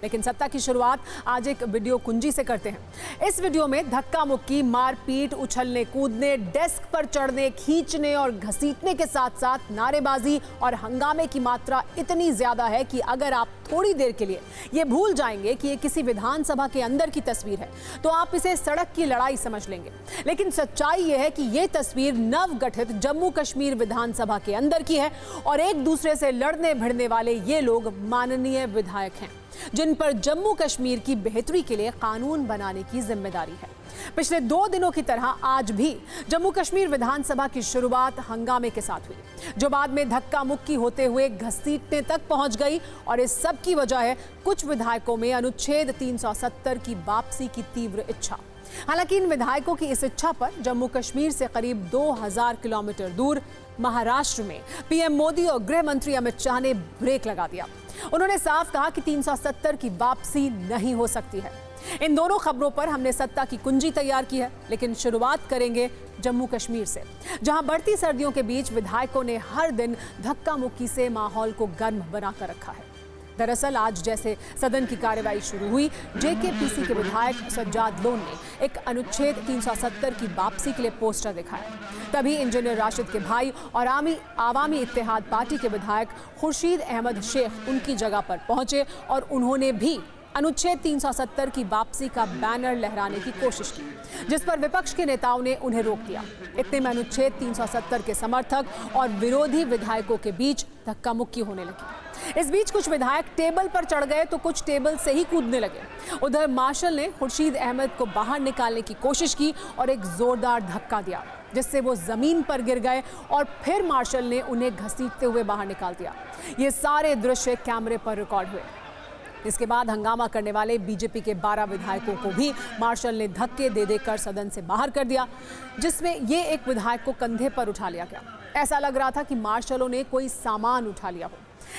लेकिन सत्ता की शुरुआत आज एक वीडियो कुंजी से करते हैं। इस वीडियो में धक्का मुक्की, मारपीट, उछलने कूदने, डेस्क पर चढ़ने, खींचने और घसीटने के साथ साथ नारेबाजी और हंगामे की मात्रा इतनी ज्यादा है कि अगर आप थोड़ी देर के लिए ये भूल जाएंगे कि ये किसी विधानसभा के अंदर की तस्वीर है तो आप इसे सड़क की लड़ाई समझ लेंगे। लेकिन सच्चाई यह है कि ये तस्वीर नवगठित जम्मू कश्मीर विधानसभा के अंदर की है और एक दूसरे से लड़ने भिड़ने वाले ये लोग माननीय विधायक हैं जिन पर जम्मू कश्मीर की बेहतरी के लिए कानून बनाने की जिम्मेदारी है। पिछले 2 दिनों की तरह आज भी जम्मू कश्मीर विधानसभा की शुरुआत हंगामे के साथ हुई, जो बाद में धक्का मुक्की होते हुए घसीटने तक पहुंच गई। और इस सब की वजह है कुछ विधायकों में अनुच्छेद 370 की वापसी की तीव्र इच्छा। हालांकि इन विधायकों की इस इच्छा पर जम्मू कश्मीर से करीब 2000 किलोमीटर दूर महाराष्ट्र में पीएम मोदी और गृह मंत्री अमित शाह ने ब्रेक लगा दिया। उन्होंने साफ कहा कि 370 की वापसी नहीं हो सकती है। इन दोनों खबरों पर हमने सत्ता की कुंजी तैयार की है, लेकिन शुरुआत करेंगे जम्मू कश्मीर से, जहां बढ़ती सर्दियों के बीच विधायकों ने हर दिन धक्का मुक्की से माहौल को गर्म बनाकर रखा है। दरअसल आज जैसे सदन की कार्यवाही शुरू हुई, जेकेपीसी के विधायक सज्जाद लोन ने एक अनुच्छेद 370 की वापसी के लिए पोस्टर दिखाया। तभी इंजीनियर राशिद के भाई और आवामी इत्तेहाद पार्टी के विधायक खुर्शीद अहमद शेख उनकी जगह पर पहुंचे और उन्होंने भी अनुच्छेद 370 की वापसी का बैनर लहराने की कोशिश की, जिस पर विपक्ष के नेताओं ने उन्हें रोक दिया। इतने में अनुच्छेद 370 के समर्थक और विरोधी विधायकों के बीच धक्का मुक्की होने लगी। इस बीच कुछ विधायक टेबल पर चढ़ गए तो कुछ टेबल से ही कूदने लगे। उधर मार्शल ने खुर्शीद अहमद को बाहर निकालने की कोशिश की और एक जोरदार धक्का दिया, जिससे वो जमीन पर गिर गए और फिर मार्शल ने उन्हें घसीटते हुए बाहर निकाल दिया। ये सारे दृश्य कैमरे पर रिकॉर्ड हुए। इसके बाद हंगामा करने वाले बीजेपी के 12 विधायकों को भी मार्शल ने धक्के दे देकर सदन से बाहर कर दिया, जिसमें ये एक विधायक को कंधे पर उठा लिया गया। ऐसा लग रहा था कि मार्शलों ने कोई सामान उठा लिया हो।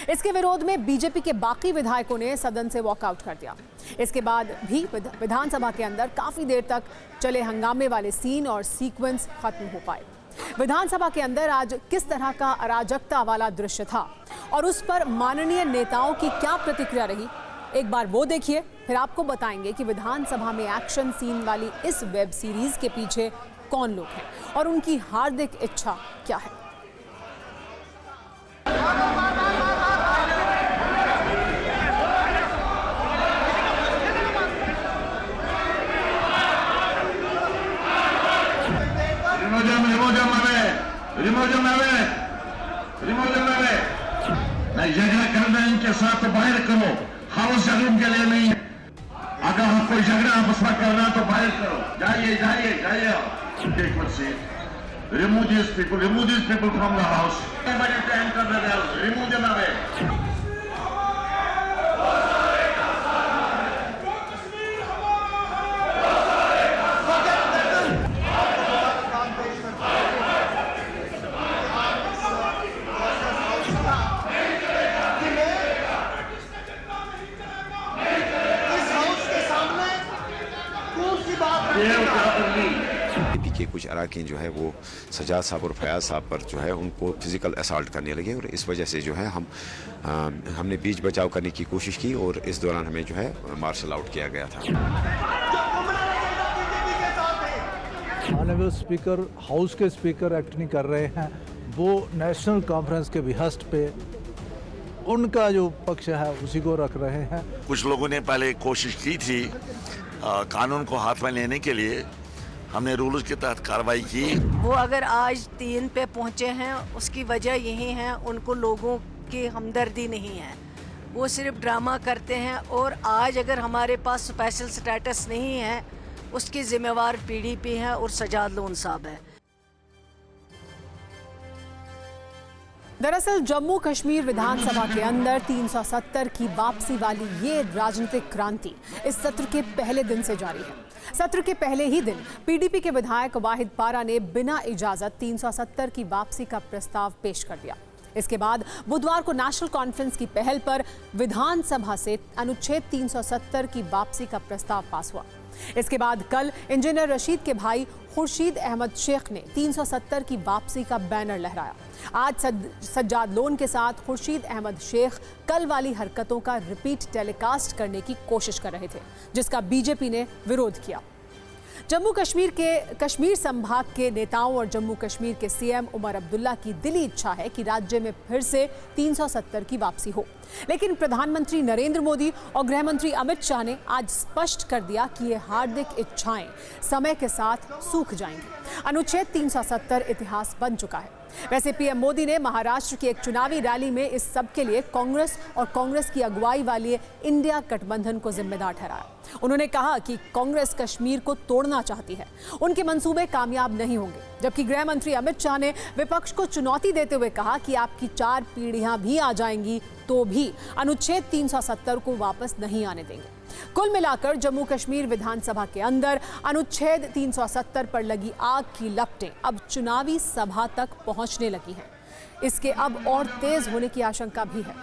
इसके विरोध में बीजेपी के बाकी विधायकों ने सदन से वॉकआउट कर दिया। इसके बाद भी विधानसभा के अंदर काफी देर तक चले हंगामे वाले सीन और सीक्वेंस खत्म हो पाए। विधानसभा के अंदर आज किस तरह का अराजकता वाला दृश्य था और उस पर माननीय नेताओं की क्या प्रतिक्रिया रही, एक बार वो देखिए, फिर आपको बताएंगे कि विधानसभा में एक्शन सीन वाली इस वेब सीरीज के पीछे कौन लोग हैं और उनकी हार्दिक इच्छा क्या है। झगड़ा करना इनके साथ बाहर करो, हाउस रूम के लिए नहीं। अगर हम कोई झगड़ा आपस में करना तो बाहर करो। जाइए जाइए जाइए। Take one seat. Remove these people from the house. Everybody to enter the house. Remove them away. BJP के कुछ अराकीन जो है वो सजाद साहब और फयाज साहब पर जो है उनको फिजिकल असॉल्ट करने लगे और इस वजह से जो है हमने बीच बचाव करने की कोशिश की और इस दौरान हमें जो है मार्शल आउट किया गया था। ऑनरेबल स्पीकर हाउस के स्पीकर एक्ट नहीं कर रहे हैं, वो नेशनल कॉन्फ्रेंस के बिहस्ट पे उनका जो पक्ष है उसी को रख रहे हैं। कुछ लोगों ने पहले कोशिश की थी कानून को हाथ में लेने के लिए, हमने रूल्स के तहत कार्रवाई की। वो अगर आज 3 पे पहुंचे हैं उसकी वजह यही है, उनको लोगों की हमदर्दी नहीं है, वो सिर्फ ड्रामा करते हैं। और आज अगर हमारे पास स्पेशल स्टेटस नहीं है उसकी जिम्मेवार पीडीपी है और सजाद लोन साहब है। दरअसल जम्मू कश्मीर विधानसभा के अंदर 370 की वापसी वाली ये राजनीतिक क्रांति इस सत्र के पहले दिन से जारी है। सत्र के पहले ही दिन पीडीपी के विधायक वाहिद पारा ने बिना इजाजत 370 की वापसी का प्रस्ताव पेश कर दिया। इसके बाद बुधवार को नेशनल कॉन्फ्रेंस की पहल पर विधानसभा से अनुच्छेद 370 की वापसी का प्रस्ताव पास हुआ। इसके बाद कल इंजीनियर रशीद के भाई खुर्शीद अहमद शेख ने 370 की वापसी का बैनर लहराया। आज सज्जाद लोन के साथ खुर्शीद अहमद शेख कल वाली हरकतों का रिपीट टेलीकास्ट करने की कोशिश कर रहे थे, जिसका बीजेपी ने विरोध किया। जम्मू कश्मीर संभाग के नेताओं और जम्मू कश्मीर के सीएम उमर अब्दुल्ला की दिली इच्छा है कि राज्य में फिर से 370 की वापसी हो, लेकिन प्रधानमंत्री नरेंद्र मोदी और गृह मंत्री अमित शाह ने आज स्पष्ट कर दिया कि ये हार्दिक इच्छाएं समय के साथ सूख जाएंगी। अनुच्छेद 370 इतिहास बन चुका है। वैसे पीएम मोदी ने महाराष्ट्र की एक चुनावी रैली में इस सब के लिए कांग्रेस और कांग्रेस की अगुवाई वाली इंडिया गठबंधन को जिम्मेदार ठहराया। उन्होंने कहा कि कांग्रेस कश्मीर को तोड़ना चाहती है, उनके मंसूबे कामयाब नहीं होंगे। जबकि गृह मंत्री अमित शाह ने विपक्ष को चुनौती देते हुए कहा कि आपकी 4 पीढ़ियां भी आ जाएंगी तो भी अनुच्छेद 370 को वापस नहीं आने देंगे। कुल मिलाकर जम्मू कश्मीर विधानसभा के अंदर अनुच्छेद 370 पर लगी आग की लपटें अब चुनावी सभा तक पहुंचने लगी हैं। इसके अब और तेज होने की आशंका भी है।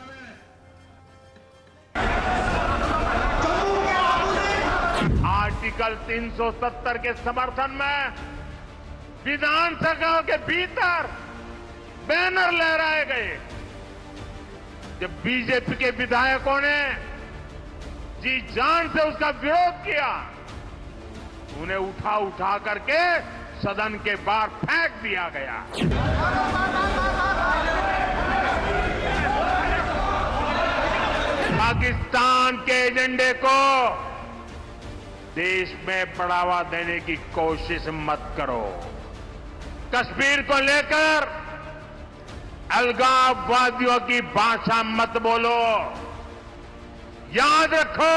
आर्टिकल 370 के समर्थन में विधानसभा के भीतर बैनर लहराए गए। जब बीजेपी के विधायकों ने जी जान से उसका विरोध किया, उन्हें उठा करके सदन के बाहर फेंक दिया गया। पाकिस्तान के एजेंडे को देश में बढ़ावा देने की कोशिश मत करो। कश्मीर को लेकर अलगाववादियों की भाषा मत बोलो। याद रखो,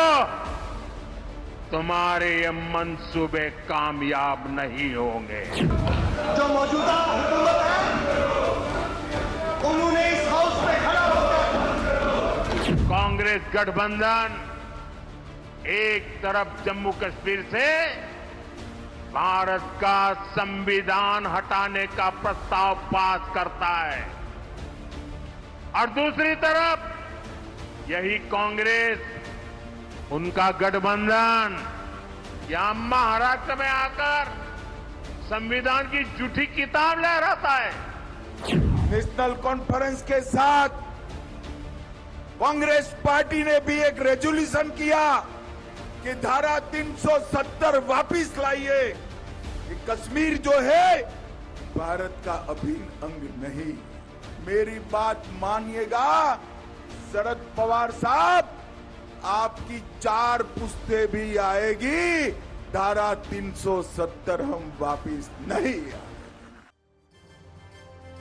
तुम्हारे ये मंसूबे कामयाब नहीं होंगे। जो मौजूदा हुकूमत है, उन्होंने इस हाउस में खड़ा होकर कांग्रेस गठबंधन एक तरफ जम्मू कश्मीर से भारत का संविधान हटाने का प्रस्ताव पास करता है और दूसरी तरफ यही कांग्रेस, उनका गठबंधन यहां महाराष्ट्र में आकर संविधान की झूठी किताब लहराता है। नेशनल कॉन्फ्रेंस के साथ कांग्रेस पार्टी ने भी एक रेजोल्यूशन किया कि धारा 370 वापिस लाइए। कश्मीर जो है भारत का अभिन्न अंग नहीं। मेरी बात मानिएगा शरद पवार साहब, आपकी 4 पुश्ते भी आएगी, धारा 370 हम वापिस नहीं आए।